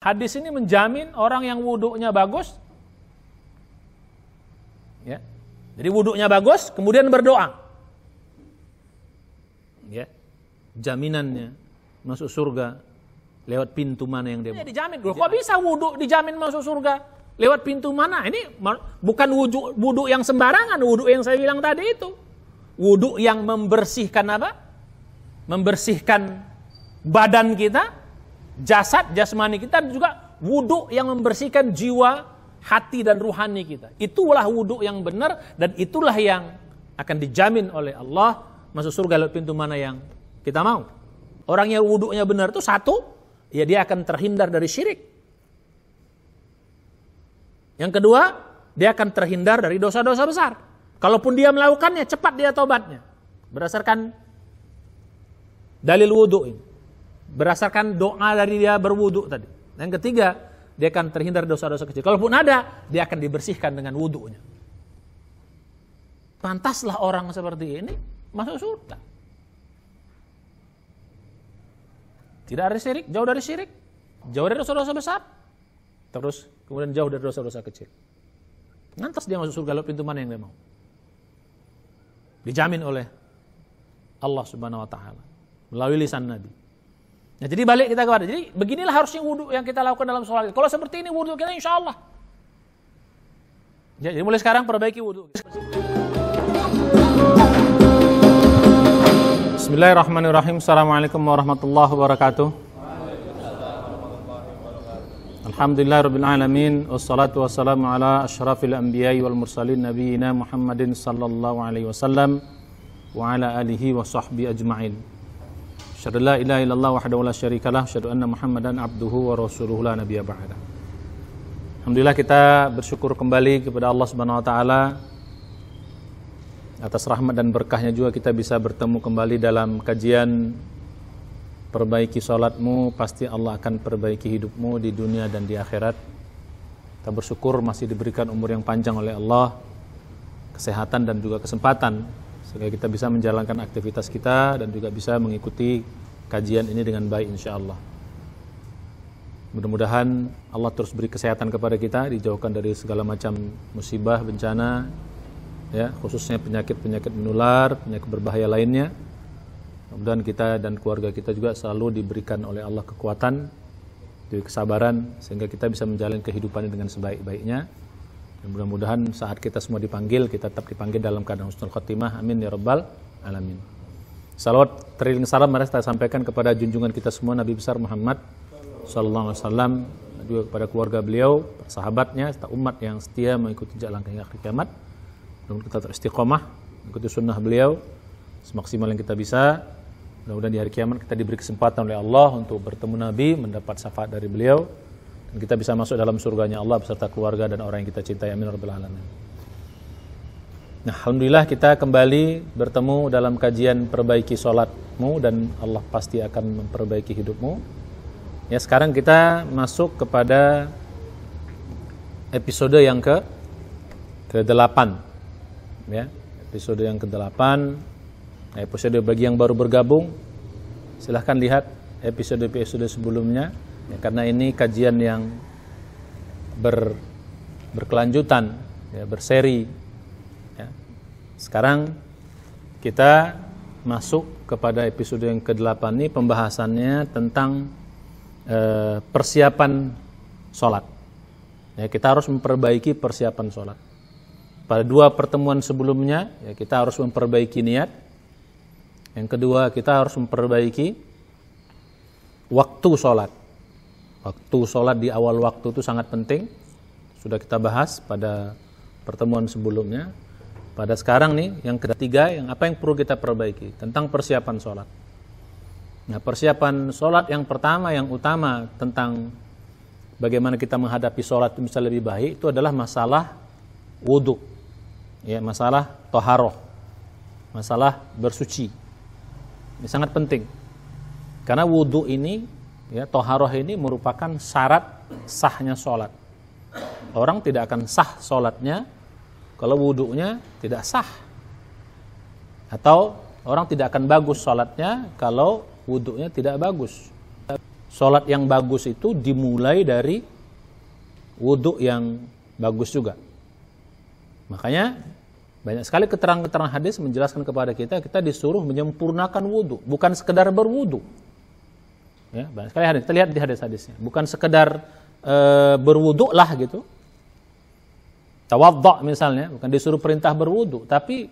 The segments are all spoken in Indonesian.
hadis ini menjamin orang yang wudunya bagus, ya. Jadi wudunya bagus, kemudian berdoa, ya. Jaminannya masuk surga lewat pintu mana yang dia mau. Dijamin. Kok bisa wudu dijamin masuk surga lewat pintu mana? Ini bukan wudu yang sembarangan, wudu yang saya bilang tadi itu. Wudu yang membersihkan apa? Membersihkan badan kita, jasad, jasmani kita, dan juga wudu yang membersihkan jiwa, hati dan ruhani kita. Itulah wudu yang benar, dan itulah yang akan dijamin oleh Allah masuk surga lewat pintu mana yang kita mau. Orang yang wudunya benar itu satu, ya dia akan terhindar dari syirik. Yang kedua, dia akan terhindar dari dosa-dosa besar. Kalaupun dia melakukannya, cepat dia taubatnya. Berdasarkan dalil wudu ini. Berdasarkan doa dari dia berwudu tadi. Yang ketiga, dia akan terhindar dari dosa-dosa kecil. Kalaupun ada, dia akan dibersihkan dengan wudunya. Pantaslah orang seperti ini masuk surga. Tidak ada syirik, jauh dari syirik, jauh dari dosa-dosa besar, terus kemudian jauh dari dosa-dosa kecil. Lantas dia masuk surga lewat pintu mana yang dia mau. Dijamin oleh Allah Subhanahu wa taala melalui lisan Nabi. Nah, jadi balik kita kepada. Jadi beginilah harusnya wudu yang kita lakukan dalam sholat. Kalau seperti ini wudu kita insya Allah. Jadi mulai sekarang perbaiki wudu. Bismillahirrahmanirrahim. Assalamualaikum warahmatullahi wabarakatuh. Alhamdulillahirabbil alamin, wassalatu wassalamu ala asyrafil anbiya'i wal mursalin nabiyina Muhammadin sallallahu alaihi wasallam wa ala alihi wa sahbihi ajma'in. Asyhadu la ilaha illallah wahdahu la syarikalah, asyhadu anna Muhammadan abduhu wa rasuluhu la nabiyya ba'da. Alhamdulillah kita bersyukur kembali kepada Allah Subhanahu wa taala atas rahmat dan berkahnya juga kita bisa bertemu kembali dalam kajian perbaiki sholatmu, pasti Allah akan perbaiki hidupmu di dunia dan di akhirat. Kita bersyukur masih diberikan umur yang panjang oleh Allah, kesehatan dan juga kesempatan sehingga kita bisa menjalankan aktivitas kita dan juga bisa mengikuti kajian ini dengan baik insya-Allah. Mudah-mudahan Allah terus beri kesehatan kepada kita, dijauhkan dari segala macam musibah, bencana, ya, khususnya penyakit-penyakit menular, penyakit berbahaya lainnya. Mudah-mudahan kita dan keluarga kita juga selalu diberikan oleh Allah kekuatan, kesabaran, sehingga kita bisa menjalani kehidupan dengan sebaik-baiknya. Dan mudah-mudahan saat kita semua dipanggil, kita tetap dipanggil dalam keadaan husnul khotimah. Amin ya rabbal alamin. Salawat teriring salam mari kita sampaikan kepada junjungan kita semua Nabi besar Muhammad sallallahu alaihi wasallam, juga kepada keluarga beliau, sahabatnya, serta umat yang setia mengikuti jalan hingga akhir kiamat. Mudah-mudahan kita teristiqomah mengikuti sunnah beliau semaksimal yang kita bisa. Mudah-mudahan di hari kiamat kita diberi kesempatan oleh Allah untuk bertemu Nabi, mendapat syafaat dari beliau, dan kita bisa masuk dalam surganya Allah beserta keluarga dan orang yang kita cintai. Amin rabbil alamin. Nah, alhamdulillah kita kembali bertemu dalam kajian perbaiki sholatmu dan Allah pasti akan memperbaiki hidupmu. Ya, sekarang kita masuk kepada episode yang ke-8. Ya, episode yang ke-8. Episode bagi yang baru bergabung, silahkan lihat episode-episode sebelumnya, ya, karena ini kajian yang berkelanjutan, ya, berseri. Ya. Sekarang kita masuk kepada episode yang ke-8 ini, pembahasannya tentang persiapan sholat. Ya, kita harus memperbaiki persiapan sholat. Pada 2 pertemuan sebelumnya, ya, kita harus memperbaiki niat. Yang kedua, kita harus memperbaiki waktu sholat. Waktu sholat di awal waktu itu sangat penting. Sudah kita bahas pada pertemuan sebelumnya. Pada sekarang nih, yang ketiga, apa yang perlu kita perbaiki tentang persiapan sholat. Nah, persiapan sholat yang pertama, yang utama tentang bagaimana kita menghadapi sholat itu bisa lebih baik, itu adalah masalah wudhu, ya, masalah toharoh, masalah bersuci. Ini sangat penting, karena wudhu ini, ya, toharoh ini merupakan syarat sahnya sholat. Orang tidak akan sah sholatnya kalau wudhunya tidak sah, atau orang tidak akan bagus sholatnya kalau wudhunya tidak bagus. sholat yang bagus itu dimulai dari wudhu yang bagus juga. Makanya banyak sekali keterangan-keterangan hadis menjelaskan kepada kita disuruh menyempurnakan wudhu, bukan sekedar berwudhu. Ya, banyak sekali hadis, kita lihat di hadis-hadisnya. Bukan sekedar berwudhu lah gitu. Tawadda misalnya, bukan disuruh perintah berwudhu, tapi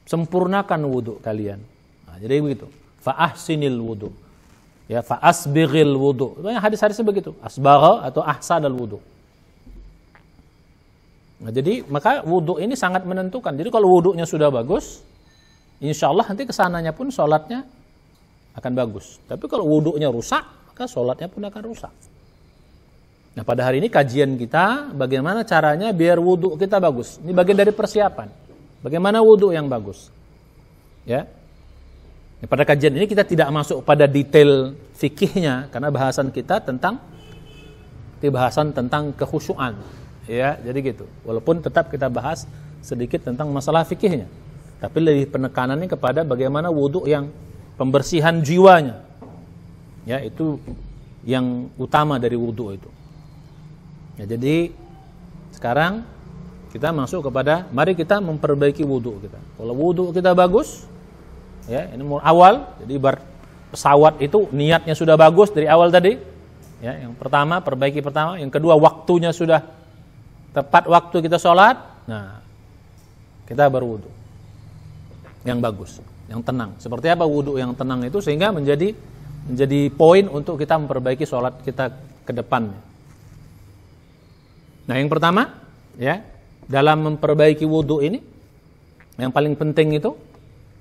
sempurnakan wudhu kalian. Nah, jadi begitu. Fa ahsinil wudhu. Ya, fa asbighil wudhu. Banyak hadis-hadisnya begitu. Asbagha atau ahsanal wudhu. Nah, jadi maka wudhu ini sangat menentukan. Jadi kalau wudhunya sudah bagus, insya Allah nanti kesananya pun sholatnya akan bagus. Tapi kalau wudhunya rusak, maka sholatnya pun akan rusak. Nah, pada hari ini kajian kita bagaimana caranya biar wudhu kita bagus. Ini bagian dari persiapan. Bagaimana wudhu yang bagus? Ya. Pada kajian ini kita tidak masuk pada detail fikihnya karena bahasan kita tentang kekhusyuan. Ya, jadi gitu. Walaupun tetap kita bahas sedikit tentang masalah fikihnya, tapi lebih penekanannya kepada bagaimana wudhu yang pembersihan jiwanya. Ya, itu yang utama dari wudhu itu. Ya, jadi sekarang kita masuk kepada mari kita memperbaiki wudhu kita. Kalau wudhu kita bagus, ya ini awal. Jadi pesawat itu niatnya sudah bagus dari awal tadi. Ya, yang pertama perbaiki pertama, yang kedua waktunya sudah tepat waktu kita sholat. Nah, kita berwudhu yang bagus, yang tenang. Seperti apa wudhu yang tenang itu sehingga menjadi poin untuk kita memperbaiki sholat kita ke depannya. Nah, yang pertama, ya. Dalam memperbaiki wudhu ini, yang paling penting itu,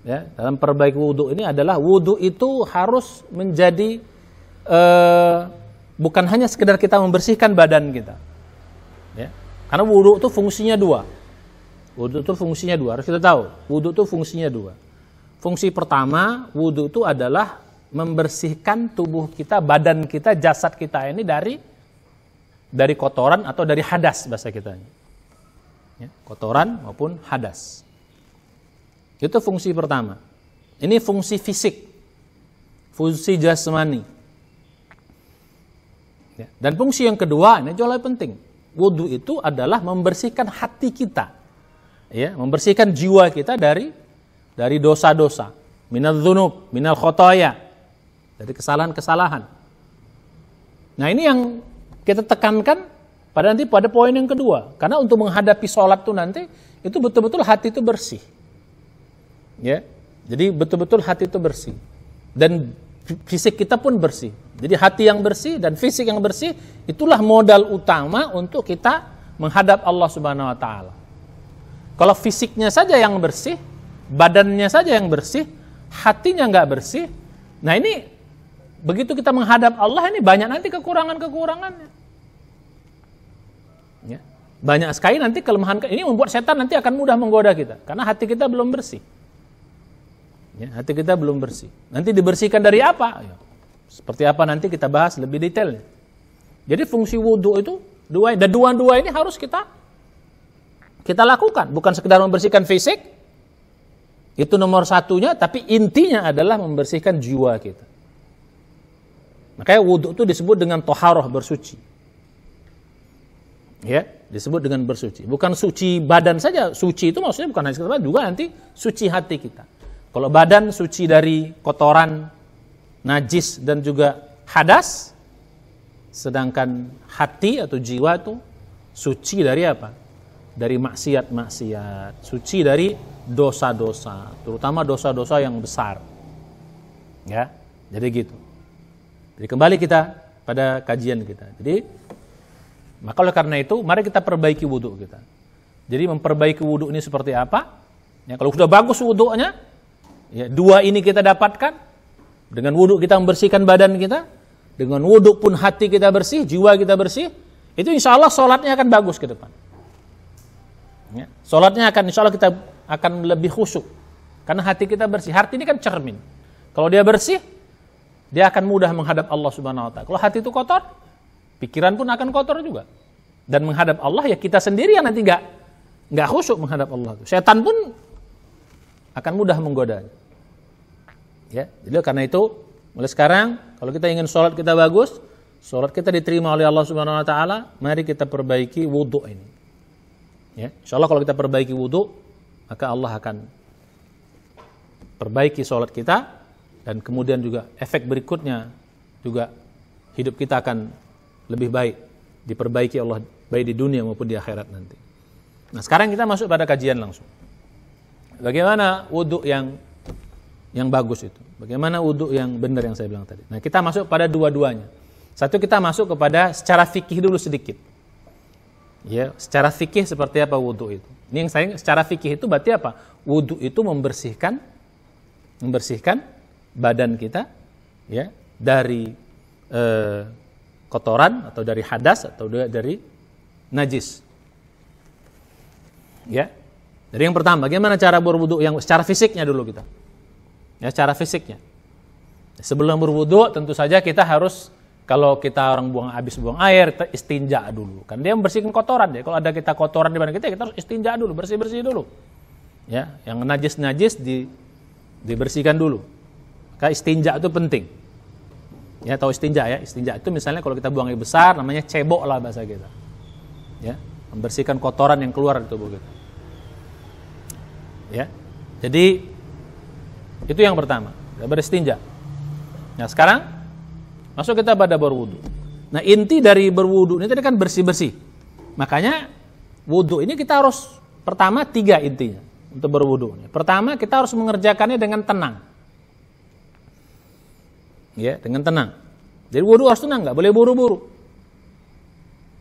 ya, dalam memperbaiki wudhu ini adalah wudhu itu harus menjadi bukan hanya sekedar kita membersihkan badan kita, ya, karena wudhu itu fungsinya dua. Wudhu itu fungsinya dua, harus kita tahu. Wudhu itu fungsinya dua. Fungsi pertama, wudhu itu adalah membersihkan tubuh kita, badan kita, jasad kita ini dari kotoran atau dari hadas bahasa kitanya. Ya, kotoran maupun hadas. Itu fungsi pertama. Ini fungsi fisik, fungsi jasmani. Ya, dan fungsi yang kedua ini jauh lebih penting. Wudhu itu adalah membersihkan hati kita, ya, membersihkan jiwa kita dari dosa-dosa, minal dzunub, minal khotoya, dari kesalahan-kesalahan. Nah, ini yang kita tekankan pada poin yang kedua, karena untuk menghadapi sholat itu nanti itu betul-betul hati itu bersih, ya. Jadi betul-betul hati itu bersih dan fisik kita pun bersih. Jadi hati yang bersih dan fisik yang bersih itulah modal utama untuk kita menghadap Allah Subhanahu Wa Taala. Kalau fisiknya saja yang bersih, badannya saja yang bersih, hatinya nggak bersih, nah ini begitu kita menghadap Allah ini banyak nanti kekurangannya. Ya. Banyak sekali nanti kelemahan ini membuat setan nanti akan mudah menggoda kita karena hati kita belum bersih. Ya, hati kita belum bersih. Nanti dibersihkan dari apa? Ya. Seperti apa nanti kita bahas lebih detailnya. Jadi fungsi wudhu itu dua ini harus kita lakukan, bukan sekedar membersihkan fisik. Itu nomor satunya, tapi intinya adalah membersihkan jiwa kita. Makanya wudhu itu disebut dengan toharoh, bersuci. Ya, disebut dengan bersuci. Bukan suci badan saja, suci itu maksudnya bukan hanya sekedar juga nanti suci hati kita. Kalau badan suci dari kotoran, najis dan juga hadas, sedangkan hati atau jiwa itu suci dari apa? Dari maksiat-maksiat, suci dari dosa-dosa, terutama dosa-dosa yang besar. Ya, jadi gitu. Jadi kembali kita pada kajian kita. Jadi maka oleh karena itu, mari kita perbaiki wudhu kita. Jadi memperbaiki wudhu ini seperti apa? Ya, kalau sudah bagus wudhunya, ya, dua ini kita dapatkan. Dengan wudhu kita membersihkan badan kita. Dengan wudhu pun hati kita bersih, jiwa kita bersih. Itu insya Allah sholatnya akan bagus ke depan. Ya, sholatnya akan insya Allah kita akan lebih khusyuk. Karena hati kita bersih. Hati ini kan cermin. Kalau dia bersih, dia akan mudah menghadap Allah Subhanahu Wa Taala. Kalau hati itu kotor, pikiran pun akan kotor juga. Dan menghadap Allah ya kita sendiri yang nanti nggak khusyuk menghadap Allah. Setan pun akan mudah menggoda. Ya, jadi karena itu mulai sekarang Kalau kita ingin sholat kita bagus, sholat kita diterima oleh Allah Subhanahu Wa Taala, mari kita perbaiki wudhu ini. Ya, insya Allah kalau kita perbaiki wudhu, maka Allah akan perbaiki sholat kita, dan kemudian juga efek berikutnya juga hidup kita akan lebih baik, diperbaiki Allah baik di dunia maupun di akhirat nanti. Nah, sekarang kita masuk pada kajian langsung. Bagaimana wudhu yang bagus itu? Bagaimana wudhu yang benar yang saya bilang tadi? Nah, kita masuk pada dua-duanya. Satu, kita masuk kepada secara fikih dulu sedikit. Ya, secara fikih seperti apa wudhu itu? Ini yang saya secara fikih itu berarti apa? Wudhu itu membersihkan badan kita, ya, dari kotoran atau dari hadas atau dari najis. Ya. Jadi yang pertama, bagaimana cara berwudu yang secara fisiknya dulu kita. Ya, secara fisiknya. Sebelum berwudu tentu saja kita harus, kalau kita orang habis buang air, kita istinja dulu. Kan dia membersihkan kotoran ya. Kalau ada kita kotoran di badan kita harus istinja dulu, bersih-bersih dulu. Ya, yang najis-najis dibersihkan dulu. Maka istinja itu penting. Ya, tahu istinja ya? Istinja itu misalnya kalau kita buang air besar namanya cebok lah bahasa kita. Ya, membersihkan kotoran yang keluar dari tubuh kita. Ya. Jadi itu yang pertama, beristinja. Nah, sekarang masuk kita pada berwudu. Nah, inti dari berwudu ini tadi kan bersih-bersih. Makanya wudu ini kita harus pertama 3 intinya untuk berwudu. Pertama, kita harus mengerjakannya dengan tenang. Ya, dengan tenang. Jadi wudu harus tenang, nggak boleh buru-buru.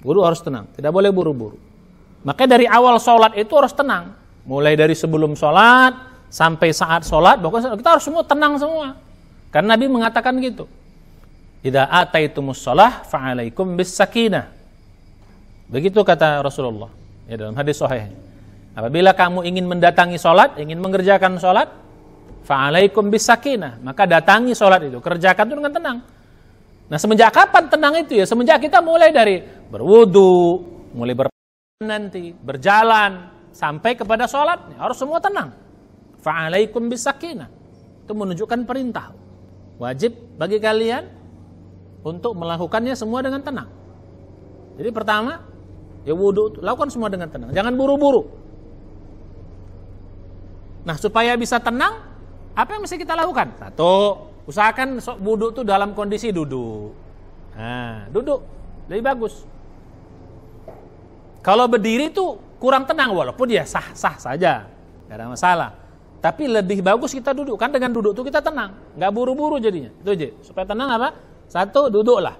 Wudu harus tenang, tidak boleh buru-buru. Makanya dari awal sholat itu harus tenang. Mulai dari sebelum sholat sampai saat sholat, pokoknya kita harus semua tenang semua. Karena Nabi mengatakan gitu. Idza ataitumus shalah fa'alaikum bis sakinah. Begitu kata Rasulullah ya dalam hadis sahih. Apabila kamu ingin mendatangi sholat, ingin mengerjakan sholat, fa'alaikum bis sakinah, maka datangi sholat itu, kerjakan itu dengan tenang. Nah, semenjak kapan tenang itu ya? Semenjak kita mulai dari berwudu, mulai nanti berjalan sampai kepada sholat, harus semua tenang. Fa'alaikum bis sakinah. Itu menunjukkan perintah. Wajib bagi kalian untuk melakukannya semua dengan tenang. Jadi pertama, ya wudu, lakukan semua dengan tenang. Jangan buru-buru. Nah, supaya bisa tenang, apa yang mesti kita lakukan? Satu, usahakan wudu itu dalam kondisi duduk. Nah, duduk lebih bagus. Kalau berdiri itu kurang tenang, walaupun ya sah-sah saja, nggak ada masalah. Tapi lebih bagus kita duduk, kan dengan duduk itu kita tenang, nggak buru-buru jadinya. Itu aja. Supaya tenang apa? Satu, duduklah.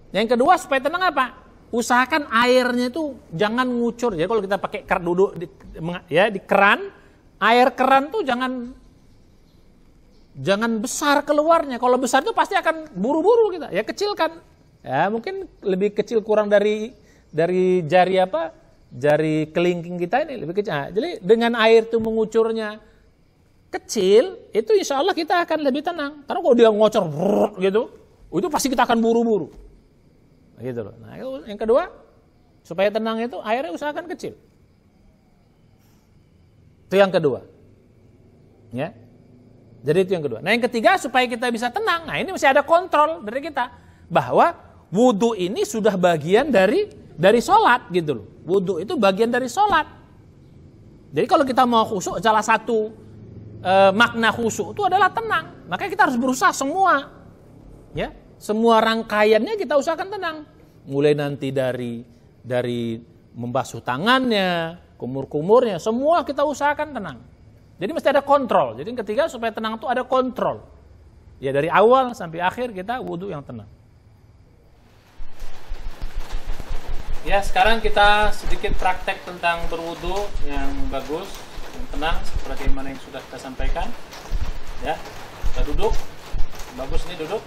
Yang kedua, supaya tenang apa? Usahakan airnya itu jangan ngucur. Ya kalau kita pakai keran duduk di keran, air keran tuh jangan besar keluarnya. Kalau besar itu pasti akan buru-buru kita. Ya kecilkan. Ya mungkin lebih kecil, kurang dari jari jari kelingking kita ini lebih kecil. Nah, jadi dengan air itu mengucurnya kecil, itu insya Allah kita akan lebih tenang. Karena kalau dia ngocor gitu, itu pasti kita akan buru-buru. Gitu loh. Nah, yang kedua, supaya tenang itu airnya usahakan kecil. Itu yang kedua. Ya. Jadi itu yang kedua. Nah, yang ketiga, supaya kita bisa tenang. Nah, ini mesti ada kontrol dari kita bahwa wudu ini sudah bagian dari sholat gitu loh. Wudu itu bagian dari sholat. Jadi kalau kita mau khusyuk, salah satu makna khusyuk itu adalah tenang. Makanya kita harus berusaha semua, ya, semua rangkaiannya kita usahakan tenang. Mulai nanti dari membasuh tangannya, kumur-kumurnya, semua kita usahakan tenang. Jadi mesti ada kontrol. Jadi yang ketiga, supaya tenang itu ada kontrol. Ya dari awal sampai akhir kita wudu yang tenang. Ya, sekarang kita sedikit praktek tentang berwudu yang bagus, yang tenang, seperti mana yang sudah kita sampaikan. Ya, kita duduk, bagus nih duduk.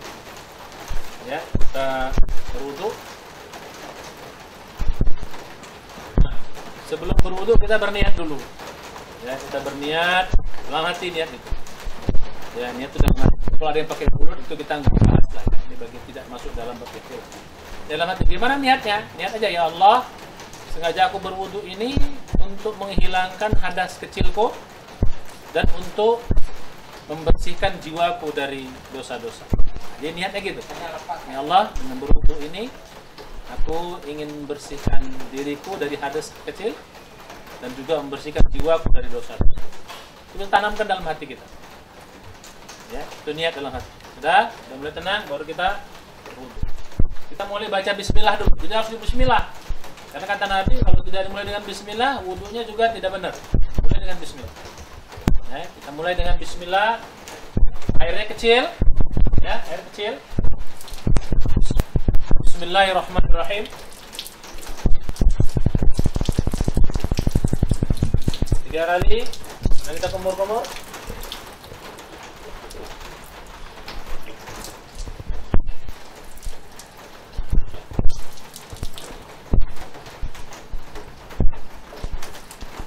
Ya, kita berwudu. Nah, sebelum berwudu kita berniat dulu. Ya, kita berniat, dalam hati niat itu. Ya, niat itu dalam hati. Kalau ada yang pakai mulut itu kita nggak bahas lah. Ini bagi tidak masuk dalam berpikir. Dalam hati, gimana niatnya? Niat aja, ya Allah, sengaja aku berwudu ini untuk menghilangkan hadas kecilku dan untuk membersihkan jiwaku dari dosa-dosa. Jadi niatnya gitu. Ya Allah, dengan berwudu ini aku ingin membersihkan diriku dari hadas kecil dan juga membersihkan jiwaku dari dosa. Itu tanamkan dalam hati kita. Ya, itu niat dalam hati. Sudah mulai tenang, baru kita berwudu. Kita mulai baca bismillah dulu. Jadi harus bismillah. Karena kata Nabi, kalau tidak dimulai dengan bismillah, wudunya juga tidak benar. Mulai dengan bismillah. Ya, kita mulai dengan bismillah. Airnya kecil. Ya, air kecil. Bismillahirrahmanirrahim. 3 kali. Nah, kita kumur-kumur.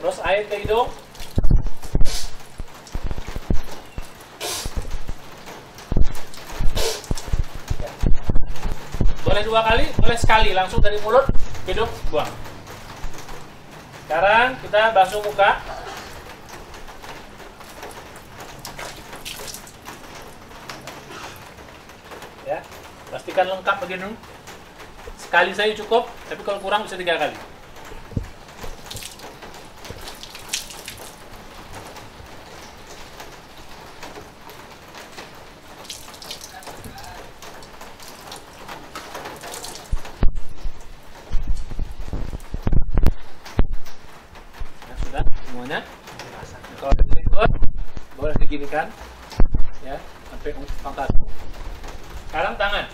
Terus air ke hidung. Boleh 2 kali, boleh sekali, langsung dari mulut, hidung, buang. Sekarang kita basuh muka. Ya, pastikan lengkap begini. Sekali saja cukup, tapi kalau kurang bisa 3 kali. Semuanya. Kalau berikut boleh diginikan ya sampai pangkat. Sekarang tangan.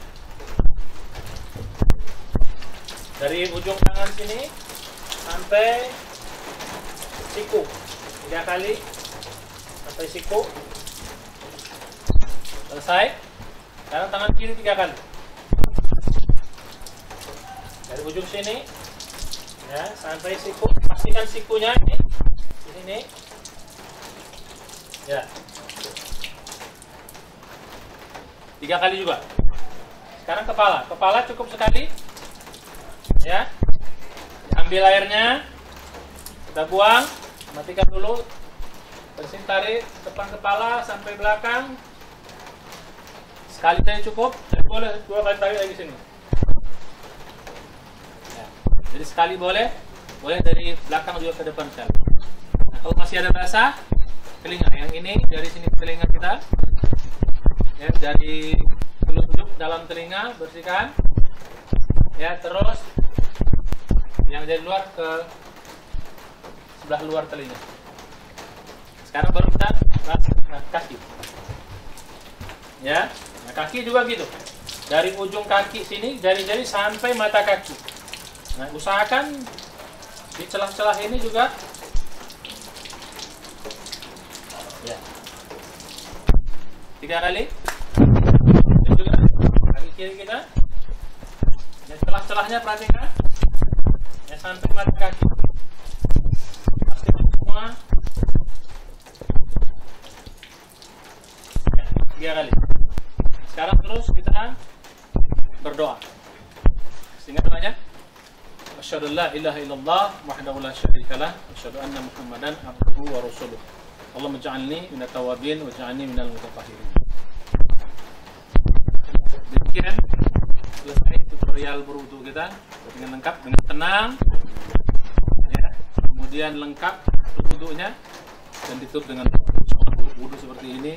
Dari ujung tangan sini sampai siku. 3 kali sampai siku. Selesai. Sekarang tangan kiri 3 kali. Dari ujung sini ya sampai siku. Pastikan sikunya ini ya 3 kali juga. Sekarang kepala cukup sekali ya, ambil airnya, kita buang, matikan dulu, bersihin, tarik depan kepala sampai belakang, sekali saja cukup, jadi boleh 2 kali tarik lagi sini ya. Jadi sekali boleh dari belakang juga ke depan sekali. Kalau masih ada basah, telinga yang ini dari sini ke telinga kita, ya, dari telunjuk dalam telinga bersihkan, ya, terus yang dari luar ke sebelah luar telinga. Sekarang baru kita bahas kaki, ya, nah, kaki juga gitu, dari ujung kaki sini, jari-jari sampai mata kaki. Nah, usahakan di celah-celah ini juga. Ya. 3 kali. Dan juga kaki kiri kita. Dan celah-celahnya perhatikan. Ya, sampai mata kaki. Pastikan semua. Ya, 3 kali. Sekarang terus kita berdoa. Ingat doanya? Asyhadu an la ilaha illallah wahdahu la syarika lah wa asyhadu anna Muhammadan abduhu wa rasuluh. Allahumma ij'alni minat tawabin waj'alni minal mutatahhirin. Demikian selesai tutorial berwudu kita dengan lengkap, dengan tenang ya. Kemudian lengkap wudunya dan ditutup dengan wudu seperti ini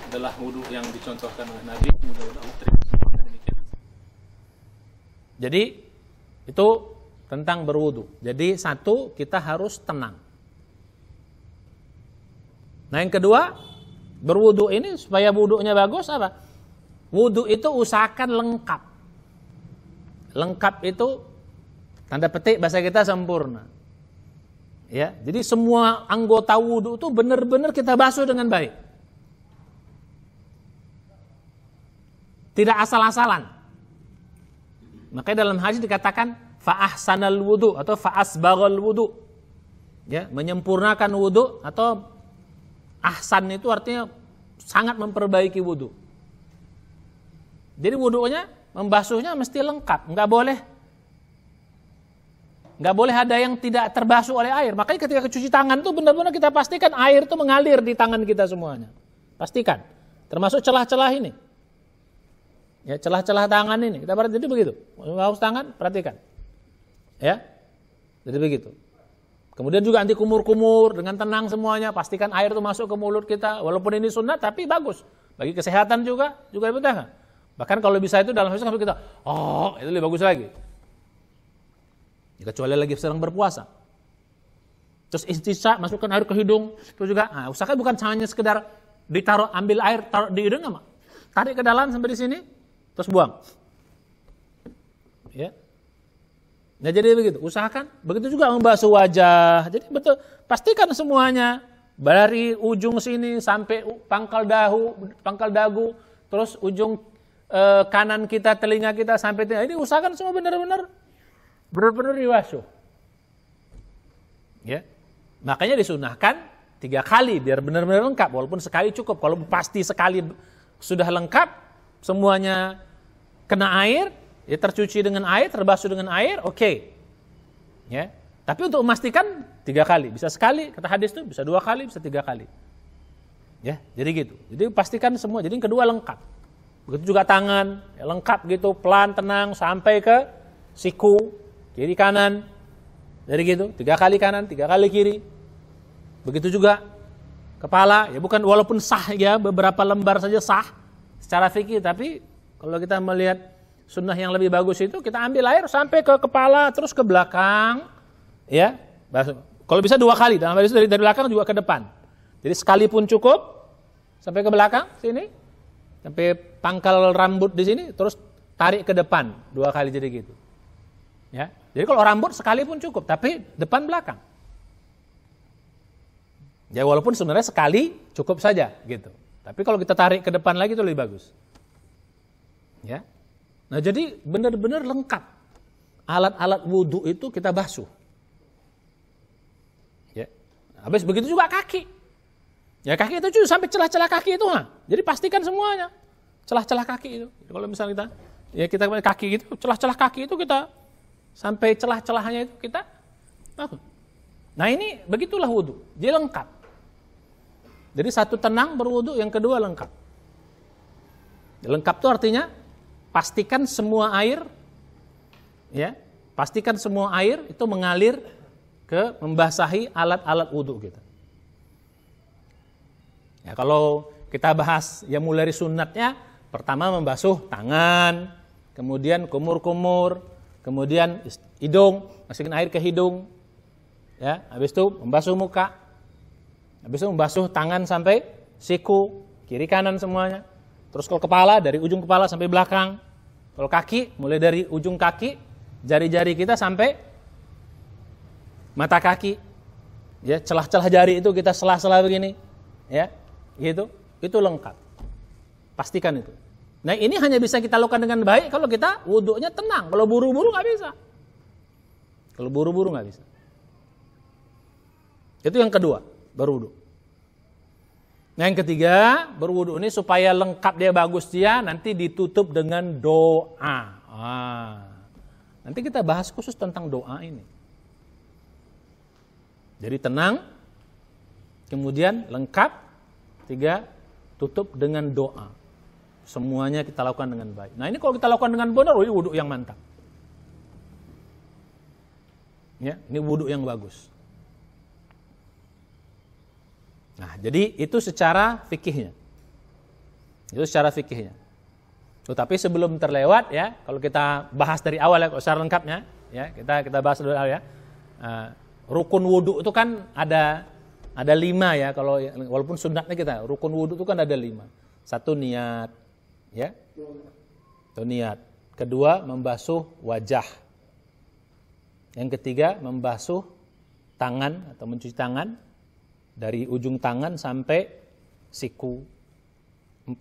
adalah wudu yang dicontohkan oleh Nabi. Mudah-mudahan Allah terima. Demikian. Jadi itu tentang berwudu. Jadi satu, kita harus tenang. Nah, yang kedua, berwudu ini supaya wudunya bagus apa? Wudu itu usahakan lengkap. Lengkap itu tanda petik bahasa kita sempurna. Ya, jadi semua anggota wudu itu benar-benar kita basuh dengan baik. Tidak asal-asalan. Makanya dalam hadis dikatakan fa-ahsanal wudu atau fa-asbaghal wudu. Ya, menyempurnakan wudu atau ahsan itu artinya sangat memperbaiki wudu. Jadi wudunya, membasuhnya mesti lengkap, nggak boleh ada yang tidak terbasuh oleh air. Makanya ketika cuci tangan itu benar-benar kita pastikan air itu mengalir di tangan kita semuanya. pastikan. Termasuk celah-celah ini. Ya, celah-celah tangan ini. Kita perhatikan jadi begitu. Haus tangan, perhatikan. Ya. Jadi begitu. Kemudian juga anti kumur-kumur dengan tenang semuanya, pastikan air itu masuk ke mulut kita. Walaupun ini sunat tapi bagus. Bagi kesehatan juga diperintahkan. Bahkan kalau bisa itu dalam hadis kita, itu lebih bagus lagi. Kecuali lagi sedang berpuasa. Terus istisqa, masukkan air ke hidung, itu juga. Nah, usahakan bukan hanya sekedar ditaruh, ambil air, taruh di hidung, enggak. Tarik ke dalam sampai di sini, terus buang. Ya. Nah, jadi begitu. Usahakan. Begitu juga membasuh wajah. Jadi betul, pastikan semuanya dari ujung sini sampai pangkal dagu, terus ujung kanan kita, telinga kita sampai ini usahakan semua benar-benar dibasuh. Ya. Makanya disunahkan 3 kali biar benar-benar lengkap. Walaupun sekali cukup. Kalau pasti sekali sudah lengkap, semuanya kena air, ya tercuci dengan air, terbasuh dengan air, oke. Ya. Tapi untuk memastikan 3 kali. Bisa sekali, kata hadis itu bisa 2 kali, bisa 3 kali. Ya, jadi gitu. Jadi pastikan semua. Jadi yang kedua lengkap. Begitu juga tangan, ya, lengkap gitu, pelan, tenang, sampai ke siku, kiri kanan. Jadi gitu, 3 kali kanan, 3 kali kiri. Begitu juga kepala, ya bukan walaupun sah ya, beberapa lembar saja sah secara fikih, tapi kalau kita melihat sunnah yang lebih bagus itu kita ambil air sampai ke kepala terus ke belakang, ya. Kalau bisa 2 kali, dalam hadis dari belakang juga ke depan. Jadi sekali pun cukup sampai ke belakang sini, sampai pangkal rambut di sini, terus tarik ke depan 2 kali jadi gitu. Ya. Jadi kalau rambut sekali pun cukup, tapi depan belakang. Ya walaupun sebenarnya sekali cukup saja gitu. Tapi kalau kita tarik ke depan lagi itu lebih bagus. Ya. Nah, jadi benar-benar lengkap. Alat-alat wudu itu kita basuh. Ya. Habis begitu juga kaki. Ya kaki itu juga sampai celah-celah kaki itu, jadi pastikan semuanya. Celah-celah kaki itu. Kalau misalnya kita kaki gitu, celah-celah kaki itu kita sampai celah-celahnya itu kita basuh. Nah, ini begitulah wudu. Dia lengkap. Jadi satu tenang berwudu, yang kedua lengkap. Lengkap itu artinya pastikan semua air, ya, pastikan semua air itu mengalir ke membasahi alat-alat wudu kita. Ya, kalau kita bahas ya mulai dari sunnatnya, pertama membasuh tangan, kemudian kumur-kumur, kemudian hidung, masukin air ke hidung, ya, habis itu membasuh muka. Habis itu membasuh tangan sampai siku, kiri kanan semuanya. Terus kalau kepala, dari ujung kepala sampai belakang. Kalau kaki, mulai dari ujung kaki, jari-jari kita sampai mata kaki. Ya, celah-celah jari itu kita selah-selah begini. Ya, gitu. Itu lengkap. Pastikan itu. Nah, ini hanya bisa kita lakukan dengan baik kalau kita wudunya tenang. Kalau buru-buru nggak bisa. Kalau buru-buru nggak bisa. Itu yang kedua. Berwudu. Nah, yang ketiga, berwudu ini supaya lengkap dia bagus dia, nanti ditutup dengan doa. Nanti kita bahas khusus tentang doa ini. Jadi tenang, kemudian lengkap, 3, tutup dengan doa. Semuanya kita lakukan dengan baik. Nah, ini kalau kita lakukan dengan benar, ini wudu yang mantap. Ya, ini wudu yang bagus. Nah, jadi itu secara fikihnya. Itu secara fikihnya. Tapi sebelum terlewat ya, kalau kita bahas dari awal ya, secara lengkapnya ya, kita bahas dulu ya. Rukun wudu itu kan ada 5 ya, kalau walaupun sunnatnya kita, rukun wudu itu kan ada 5. 1 niat, ya. Itu niat. Kedua, membasuh wajah. Yang ketiga, membasuh tangan atau mencuci tangan. Dari ujung tangan sampai siku. 4,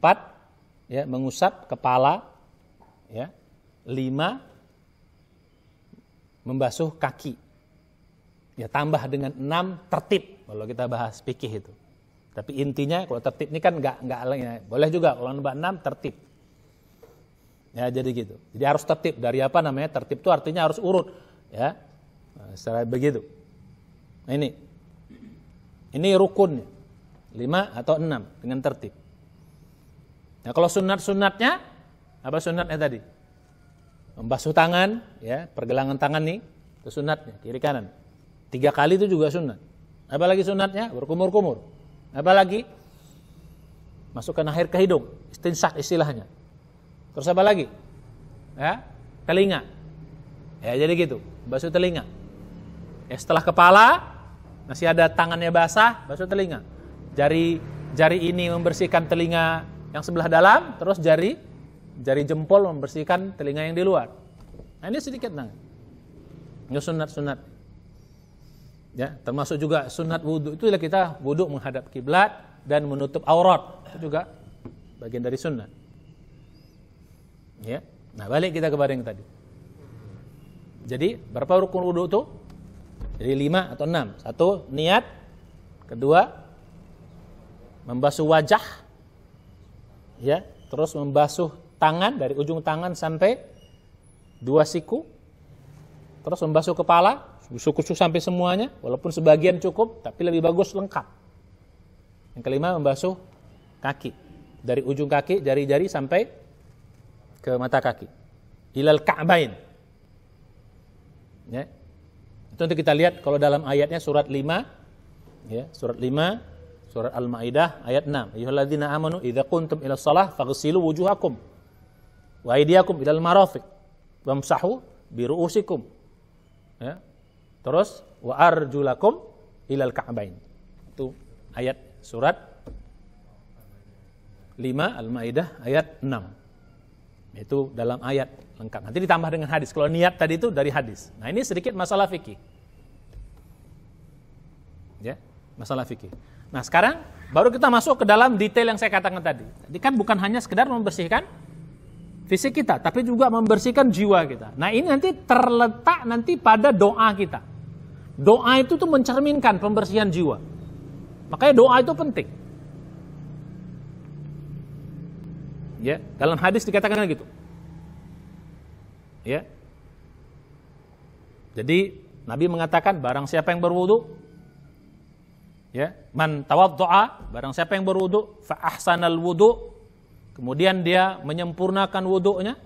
ya, mengusap kepala. Ya. 5, membasuh kaki. Ya, tambah dengan 6 tertib kalau kita bahas fikih itu. Tapi intinya kalau tertib ini kan enggak ya, boleh juga kalau nambah 6 tertib. Ya, jadi gitu. Jadi harus tertib. Dari apa namanya? Tertib itu artinya harus urut, ya. Nah, secara begitu. Nah, ini rukunnya 5 atau 6 dengan tertib. Nah, kalau sunat-sunatnya, apa sunatnya tadi? Membasuh tangan, ya, pergelangan tangan nih, itu sunatnya, kiri kanan. 3 kali itu juga sunat. Apalagi sunatnya? Berkumur-kumur. Apalagi? Masukkan air ke hidung, istinsak istilahnya. Terus apa lagi? Ya, telinga. Ya, jadi gitu, basuh telinga. Ya, setelah kepala, masih ada tangannya basah, basuh telinga. Jari ini membersihkan telinga yang sebelah dalam, terus jari jempol membersihkan telinga yang di luar. Nah, ini sedikit nah. Ini sunat-sunat. Ya, termasuk juga sunat wudu. Itulah kita wudu menghadap kiblat dan menutup aurat. Itu juga bagian dari sunnah. Ya. Nah, balik kita kepada yang tadi. Jadi, berapa rukun wudu itu? Jadi 5 atau 6. 1, niat. 2, membasuh wajah. Ya, terus membasuh tangan dari ujung tangan sampai 2 siku. Terus membasuh kepala, kusuk-kusuk sampai semuanya, walaupun sebagian cukup, tapi lebih bagus lengkap. Yang kelima, membasuh kaki. Dari ujung kaki, jari-jari sampai ke mata kaki. Ilal ka'bain. Ya. Itu nanti kita lihat kalau dalam ayatnya surat 5, ya, surat 5, surat Al-Maidah ayat 6. Ayyuhalladzina amanu idza qumtum ila shalah faghsilu wujuhakum wa aydiyakum ilal marafiq wamsahu bi ru'usikum. Ya. Terus wa arjulakum ilal ka'bain. Itu ayat surat 5 Al-Maidah ayat 6. Itu dalam ayat lengkap. Nanti ditambah dengan hadis. Kalau niat tadi itu dari hadis. Nah, ini sedikit masalah fikih. Ya, masalah fikih. Nah, sekarang baru kita masuk ke dalam detail yang saya katakan tadi. Jadi kan bukan hanya sekedar membersihkan fisik kita, tapi juga membersihkan jiwa kita. Nah, ini nanti terletak nanti pada doa kita. Doa itu tuh mencerminkan pembersihan jiwa. Makanya doa itu penting. Ya, dalam hadis dikatakan gitu. Ya. Jadi Nabi mengatakan barang siapa yang berwudu, ya, man tawaddoa, barang siapa yang berwudu, fa ahsanal wudu, kemudian dia menyempurnakan wudunya,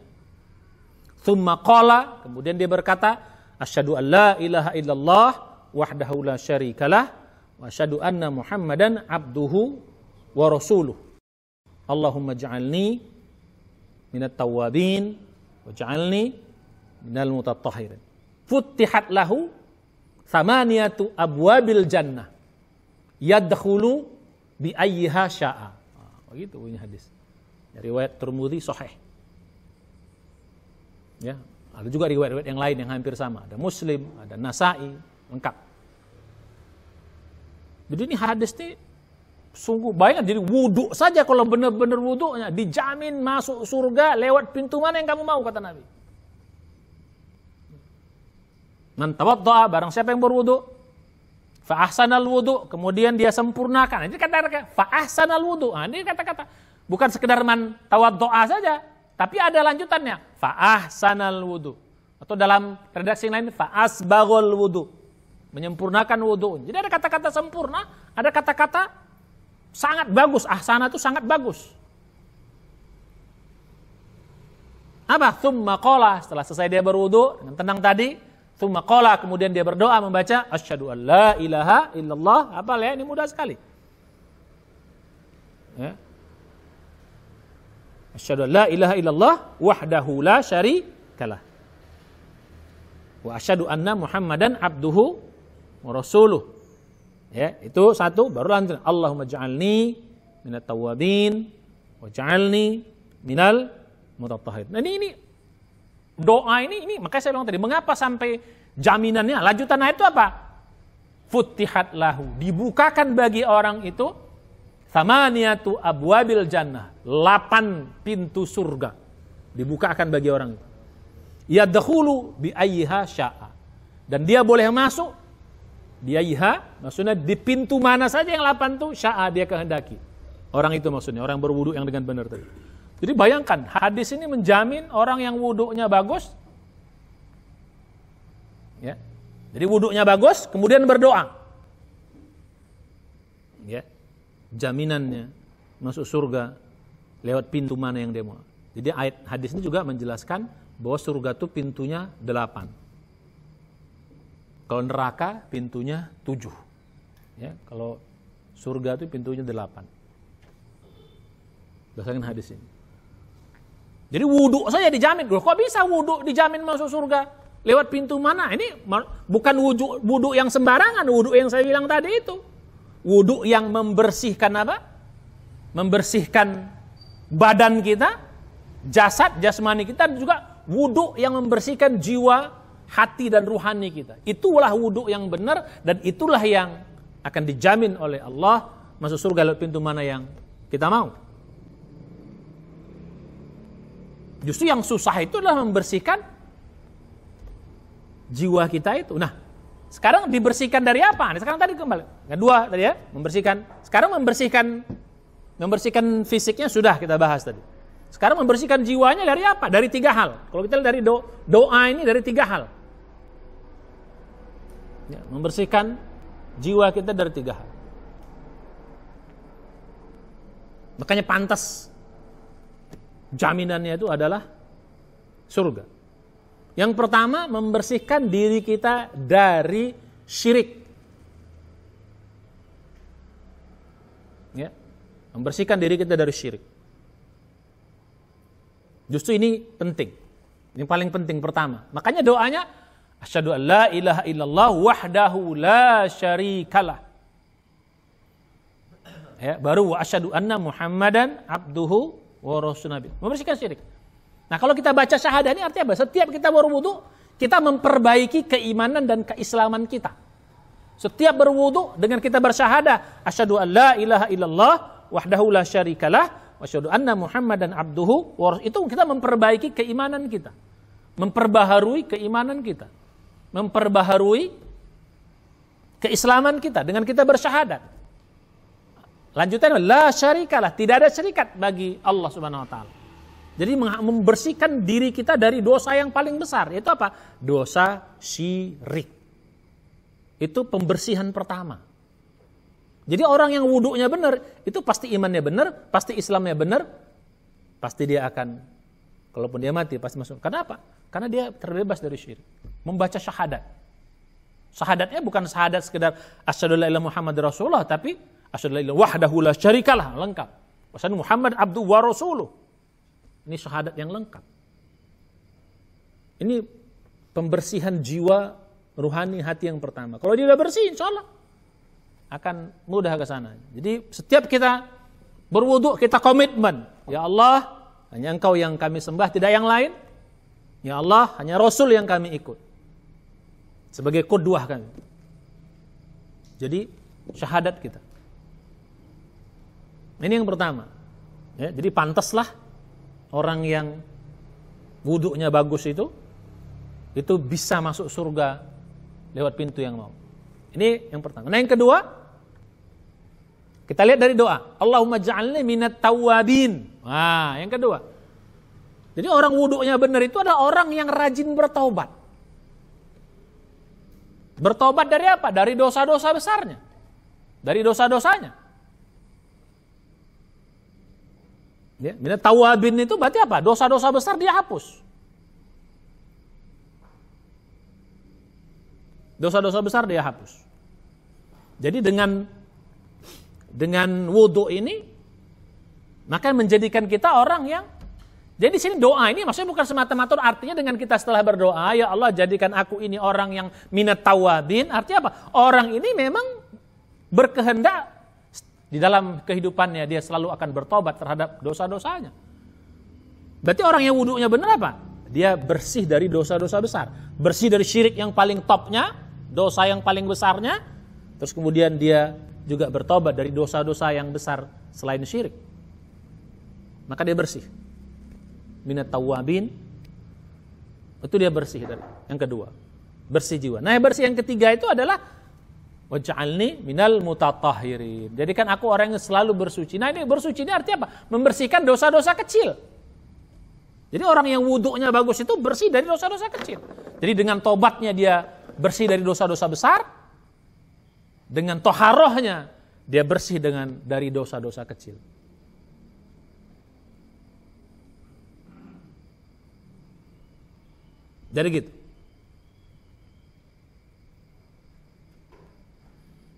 thumma qala, kemudian dia berkata, asyhadu an la ilaha illallah wahdahu la syarikalah wa asyhadu anna Muhammadan abduhu wa rasuluh. Allahumma ja'alni minat tawwabin wa ja'alni minal mutatahhirin. Futtihat lahu thamaniyatu abwabil jannah yadkhulu bi ayyiha sya'a. Begitu bunyi hadis. Riwayat Tirmidzi sahih. Ya, ada juga riwayat-riwayat yang lain yang hampir sama. Ada Muslim, ada Nasa'i, lengkap. Jadi ini hadis ini sungguh banyak. Jadi wudu saja kalau benar-benar wudunya dijamin masuk surga lewat pintu mana yang kamu mau, kata Nabi. Man tawaddoa, barang siapa yang berwudu, fa ahsanal wudu, kemudian dia sempurnakan. Ini kata-kata fa ahsanal wudu. Nah, ini kata-kata bukan sekedar man tawaddoa saja, tapi ada lanjutannya. Fa ahsanal wudu. Atau dalam redaksi lain fa asbaghul wudu. Menyempurnakan wudu. Jadi ada kata-kata sempurna, ada kata-kata sangat bagus. Ahsana itu sangat bagus. Apa? Tsumma qala, setelah selesai dia berwudu dengan tenang tadi, tsumma qala, kemudian dia berdoa membaca asyhadu an la ilaha illallah. Apa ya? Ini mudah sekali. Ya. Asyhadu an la ilaha illallah wahdahu la syarikalah. Wa asyhadu anna Muhammadan abduhu wa rasuluh. Ya, itu satu, baru lanjut Allahumma ja'alni minat tawwabin wa ja'alni minal mutatahhirin. Nah, ini doa ini makanya saya bilang tadi, mengapa sampai jaminannya lanjutan ayat itu apa? Futtihat lahu, dibukakan bagi orang itu thamaniyatu abwabil jannah, 8 pintu surga dibukakan bagi orang itu. Yadkhulu bi ayyiha sya'a, dan dia boleh masuk di ayyiha, maksudnya di pintu mana saja yang 8 itu sya'a dia kehendaki. Orang itu maksudnya orang berwudu yang dengan benar tadi. Jadi bayangkan, hadis ini menjamin orang yang wudunya bagus, ya. Jadi wudunya bagus, kemudian berdoa, ya. Jaminannya masuk surga lewat pintu mana yang dia mau. Jadi ayat hadis ini juga menjelaskan bahwa surga itu pintunya 8. Kalau neraka pintunya 7. Ya, kalau surga itu pintunya 8. Berdasarkan hadis ini. Jadi wudhu saja dijamin. Kok bisa wudhu dijamin masuk surga? Lewat pintu mana? Ini bukan wudhu yang sembarangan, wudhu yang saya bilang tadi itu. Wudhu yang membersihkan apa? Membersihkan badan kita, jasad, jasmani kita, dan juga wudhu yang membersihkan jiwa, hati dan ruhani kita. Itulah wudhu yang benar, dan itulah yang akan dijamin oleh Allah masuk surga lewat pintu mana yang kita mau. Justru yang susah itu adalah membersihkan jiwa kita itu. Nah, sekarang dibersihkan dari apa? Nah, sekarang tadi kembali. Kedua tadi ya, membersihkan. Sekarang membersihkan fisiknya sudah kita bahas tadi. Sekarang membersihkan jiwanya dari apa? Dari 3 hal. Kalau kita lihat dari doa ini dari 3 hal. Ya, membersihkan jiwa kita dari 3 hal. Makanya pantas jaminannya itu adalah surga. Yang pertama, membersihkan diri kita dari syirik. Ya, membersihkan diri kita dari syirik. Justru ini penting. Ini paling penting pertama. Makanya doanya, asyhadu an la ilaha illallah wahdahu la syarikalah. Ya, baru wa asyhadu anna Muhammadan abduhu wa rasulun. Membersihkan syirik. Nah, kalau kita baca syahadah ini artinya apa? Setiap kita berwudu, kita memperbaiki keimanan dan keislaman kita. Setiap berwudu dengan kita bersyahadah, asyhadu an la ilaha illallah wahdahu la syarikalah wa asyhadu anna Muhammadan abduhu wa rasulun. Itu kita memperbaiki keimanan kita. Memperbaharui keimanan kita. Memperbaharui keislaman kita dengan kita bersyahadat. Lanjutannya, la syarikalah, tidak ada syarikat bagi Allah Subhanahu wa taala. Jadi membersihkan diri kita dari dosa yang paling besar, yaitu apa? Dosa syirik. Itu pembersihan pertama. Jadi orang yang wudunya benar, itu pasti imannya benar, pasti Islamnya benar, pasti dia akan, kalaupun dia mati pasti masuk. Kenapa? Karena dia terbebas dari syirik. Membaca syahadat. Syahadatnya bukan syahadat sekedar asyhadu an la ilaha illallah Muhammadur Rasulullah, tapi asyhadu an la ilaha wahdahu la syarikalah, lengkap. Asyhadu Muhammad abdu wa rasuluh. Ini syahadat yang lengkap. Ini pembersihan jiwa, ruhani, hati yang pertama. Kalau dia sudah bersih, insya Allah akan mudah ke sana. Jadi setiap kita berwudu, kita komitmen. Ya Allah, hanya Engkau yang kami sembah, tidak yang lain. Ya Allah, hanya Rasul yang kami ikut. Sebagai qudwah kami. Jadi syahadat kita. Ini yang pertama. Ya, jadi pantaslah orang yang wudunya bagus itu bisa masuk surga lewat pintu yang mau. Ini yang pertama. Nah, yang kedua, kita lihat dari doa. Allahumma ja'alni minat tawwabin. Nah, yang kedua. Jadi orang wudunya benar itu adalah orang yang rajin bertaubat. Bertobat dari apa? Dari dosa-dosa besarnya. Dari dosa-dosanya. Ya, minat tawabin itu berarti apa? Dosa-dosa besar dia hapus. Dosa-dosa besar dia hapus. Jadi dengan wudu ini maka menjadikan kita orang yang, jadi di sini doa ini maksudnya bukan semata-mata artinya dengan kita setelah berdoa, ya Allah jadikan aku ini orang yang minat tawabin, artinya apa? Orang ini memang berkehendak di dalam kehidupannya dia selalu akan bertobat terhadap dosa-dosanya. Berarti orang yang wudunya benar apa? Dia bersih dari dosa-dosa besar. Bersih dari syirik yang paling topnya, dosa yang paling besarnya. Terus kemudian dia juga bertobat dari dosa-dosa yang besar selain syirik. Maka dia bersih. Minat tawabin. Itu dia bersih dari. Yang kedua, bersih jiwa. Nah, yang bersih yang ketiga itu adalah waj'alni minal mutatahhirin. Jadikan aku orang yang selalu bersuci. Nah, ini bersuci ini artinya apa? Membersihkan dosa-dosa kecil. Jadi orang yang wudunya bagus itu bersih dari dosa-dosa kecil. Jadi dengan tobatnya dia bersih dari dosa-dosa besar. Dengan toharohnya dia bersih dari dosa-dosa kecil. Jadi gitu.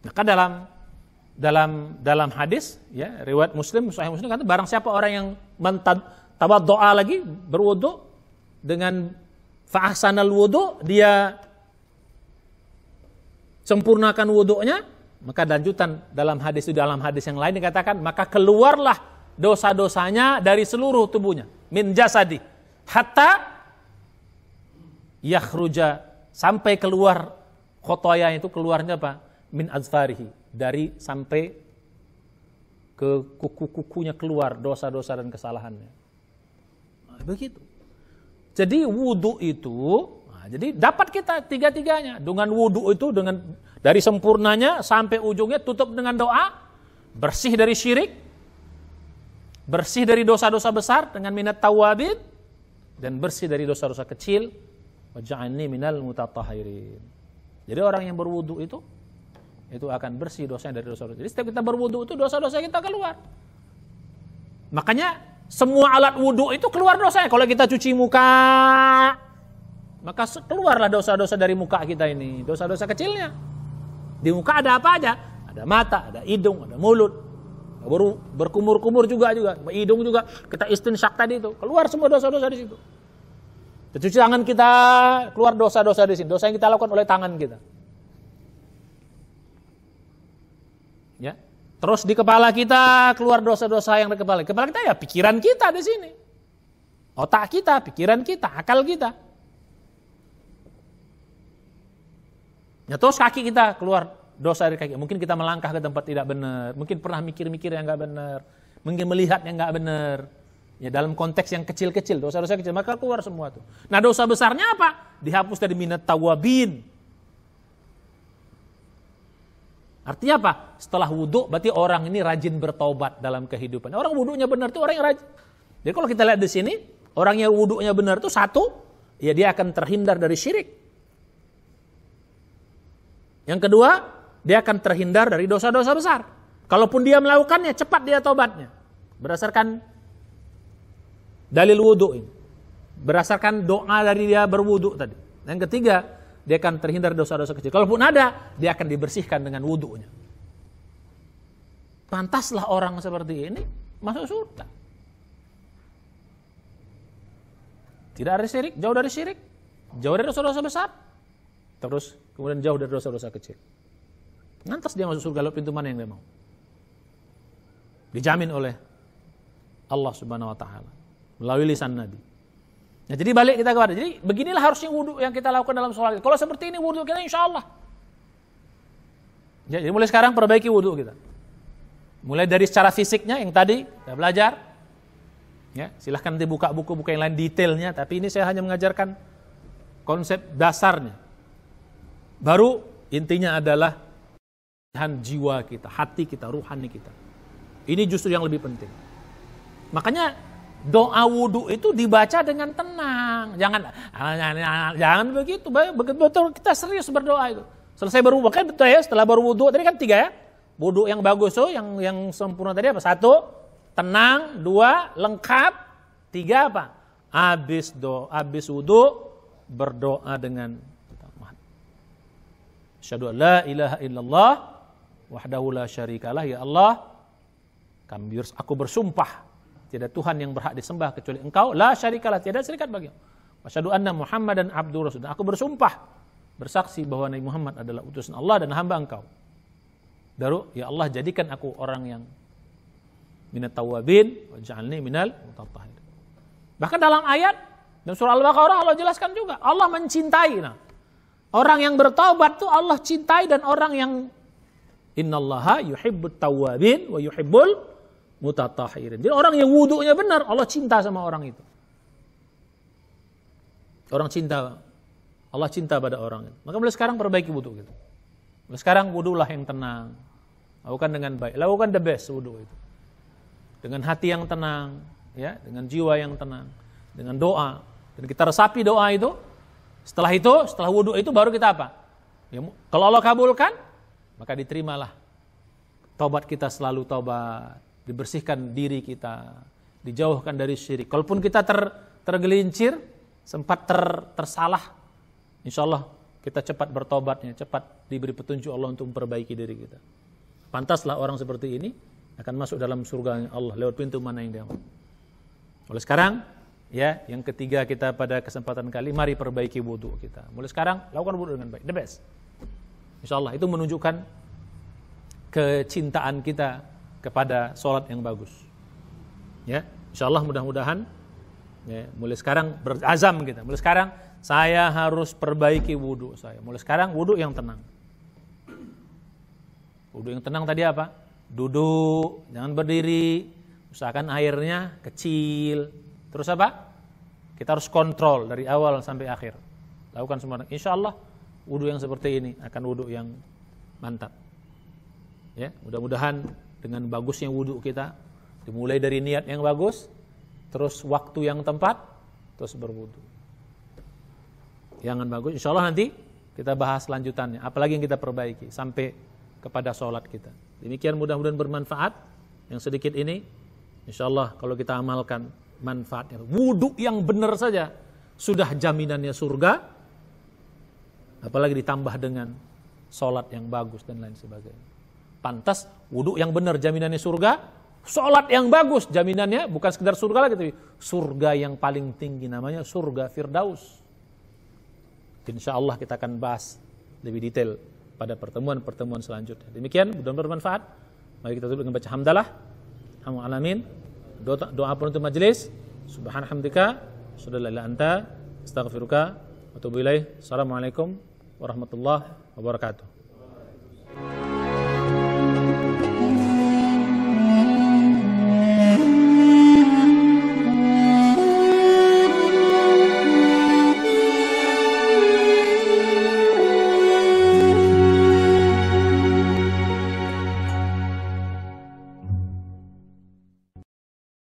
Maka dalam hadis ya riwayat Muslim, Sahih Muslim kata barang siapa orang yang tawaddoa lagi berwudu dengan fa'ahsanal wudu, dia sempurnakan wudunya, maka lanjutan dalam hadis yang lain dikatakan maka keluarlah dosa-dosanya dari seluruh tubuhnya, min jasadi hatta yakhruja, sampai keluar khotoya itu keluarnya apa? Min azfarihi, dari sampai ke kuku-kukunya keluar dosa-dosa dan kesalahannya. Nah, begitu. Jadi wudu itu, jadi dapat kita tiga-tiganya. Dengan wudu itu, dengan dari sempurnanya sampai ujungnya tutup dengan doa, bersih dari syirik, bersih dari dosa-dosa besar dengan minat tawabin, dan bersih dari dosa-dosa kecil. Waj'alni minal mutatahhirin. Jadi orang yang berwudu itu akan bersih dosanya dari dosa-dosa. Jadi setiap kita berwudu itu dosa-dosa kita keluar. Makanya semua alat wudu itu keluar dosanya. Kalau kita cuci muka, maka keluarlah dosa-dosa dari muka kita ini. Dosa-dosa kecilnya. Di muka ada apa aja? Ada mata, ada hidung, ada mulut. Baru berkumur-kumur juga. Hidung juga. Kita istinsyak tadi itu. Keluar semua dosa-dosa di situ. Kita cuci tangan kita, keluar dosa-dosa di sini. Dosa yang kita lakukan oleh tangan kita. Ya. Terus di kepala kita keluar dosa-dosa yang di kepala. Kepala kita ya pikiran kita di sini. Otak kita, pikiran kita, akal kita. Ya, terus kaki kita keluar dosa dari kaki. Mungkin kita melangkah ke tempat tidak benar. Mungkin pernah mikir-mikir yang enggak benar. Mungkin melihat yang enggak benar. Ya dalam konteks yang kecil-kecil, dosa-dosa kecil, maka keluar semua itu. Nah dosa besarnya apa? Dihapus dari minat tawabin. Artinya apa? Setelah wudhu berarti orang ini rajin bertaubat dalam kehidupan. Orang wudhunya benar itu orang yang rajin. Jadi kalau kita lihat di sini, orang yang wudhunya benar itu satu, ya dia akan terhindar dari syirik. Yang kedua, dia akan terhindar dari dosa-dosa besar. Kalaupun dia melakukannya, cepat dia taubatnya. Berdasarkan dalil wudhu ini. Berdasarkan doa dari dia berwudhu tadi. Yang ketiga, dia akan terhindar dosa-dosa kecil. Kalaupun ada, dia akan dibersihkan dengan wudhunya. Pantaslah orang seperti ini masuk surga. Tidak ada syirik, jauh dari syirik, jauh dari dosa-dosa besar, terus kemudian jauh dari dosa-dosa kecil. Lantas dia masuk surga lewat pintu mana yang dia mau? Dijamin oleh Allah Subhanahu wa taala melalui lisan Nabi. Nah, jadi balik kita kepada, jadi beginilah harusnya wudhu yang kita lakukan dalam sholat. Kalau seperti ini wudhu kita insya Allah. Jadi mulai sekarang perbaiki wudhu kita. Mulai dari secara fisiknya yang tadi kita belajar. Ya, silahkan nanti buka buku-buku yang lain detailnya. Tapi ini saya hanya mengajarkan konsep dasarnya. Baru intinya adalah jiwa kita, hati kita, ruhani kita. Ini justru yang lebih penting. Makanya doa wudhu itu dibaca dengan tenang. Jangan begitu. Betul kita serius berdoa itu. Selesai berwudhu, kan betul ya, setelah berwudhu tadi kan 3 ya. Wudhu yang bagus tuh, yang sempurna tadi apa? 1, tenang. 2, lengkap. 3 apa? Habis wudhu berdoa dengan asyhadu an la ilaha illallah wahdahu la syarikalah, ya Allah, aku bersumpah tiada Tuhan yang berhak disembah kecuali Engkau, la syarikalah, tiada syarikat bagimu. Asyhadu anna Muhammadan abduhu rasul. Aku bersumpah, bersaksi bahwa Nabi Muhammad adalah utusan Allah dan hamba Engkau. Baru, ya Allah, jadikan aku orang yang minat tawabin waj'alni minal mutatahhirin. Bahkan dalam ayat dalam surah Al-Baqarah Allah jelaskan juga, Allah mencintai. Nah, orang yang bertaubat tuh Allah cintai, dan orang yang innallaha yuhibbut tawabin wa yuhibbul mutatahhirin. Jadi orang yang wudunya benar, Allah cinta sama orang itu. Orang cinta, Allah cinta pada orang itu. Maka mulai sekarang perbaiki wudu gitu. Mulai sekarang wudulah yang tenang. Lakukan dengan baik. Lakukan the best wudu itu. Dengan hati yang tenang, ya, dengan jiwa yang tenang, dengan doa. Dan kita resapi doa itu. Setelah wudu itu baru kita apa? Ya, kalau Allah kabulkan, maka diterimalah taubat kita, selalu taubat. Dibersihkan diri kita, dijauhkan dari syirik. Kalaupun kita tergelincir, sempat tersalah, insya Allah kita cepat bertobatnya, cepat diberi petunjuk Allah untuk memperbaiki diri kita. Pantaslah orang seperti ini akan masuk dalam surga Allah lewat pintu mana yang dia mau. Mulai sekarang, ya, yang ketiga kita pada kesempatan kali, mari perbaiki wudu kita. Mulai sekarang lakukan wudu dengan baik, the best. Insya Allah itu menunjukkan kecintaan kita kepada sholat yang bagus. Ya, insya Allah mudah-mudahan ya, mulai sekarang berazam kita. Mulai sekarang saya harus perbaiki wudu saya. Mulai sekarang wudu yang tenang. Wudu yang tenang tadi apa? Duduk, jangan berdiri. Usahakan airnya kecil. Terus apa? Kita harus kontrol dari awal sampai akhir. Lakukan semua. Insya Allah wudu yang seperti ini akan wudu yang mantap. Ya, mudah-mudahan dengan bagusnya wudu kita, dimulai dari niat yang bagus, terus waktu yang tepat, terus berwudu. Jangan bagus. Insya Allah nanti kita bahas lanjutannya. Apalagi yang kita perbaiki sampai kepada sholat kita. Demikian mudah-mudahan bermanfaat. Yang sedikit ini, insya Allah kalau kita amalkan manfaatnya. Wudu yang benar saja sudah jaminannya surga. Apalagi ditambah dengan sholat yang bagus dan lain sebagainya. Pantas wudu yang benar jaminannya surga. Sholat yang bagus jaminannya bukan sekedar surga lagi, tapi surga yang paling tinggi namanya surga Firdaus. Insya Allah kita akan bahas lebih detail pada pertemuan-pertemuan selanjutnya. Demikian, mudah-mudahan bermanfaat. Mari kita tutup dengan baca hamdalah. Alhamdulillah alamin. Doa penutup majelis. Subhanallah, Subhanallah anta, astaghfiruka, wa atubu ilaih. Assalamualaikum warahmatullahi wabarakatuh.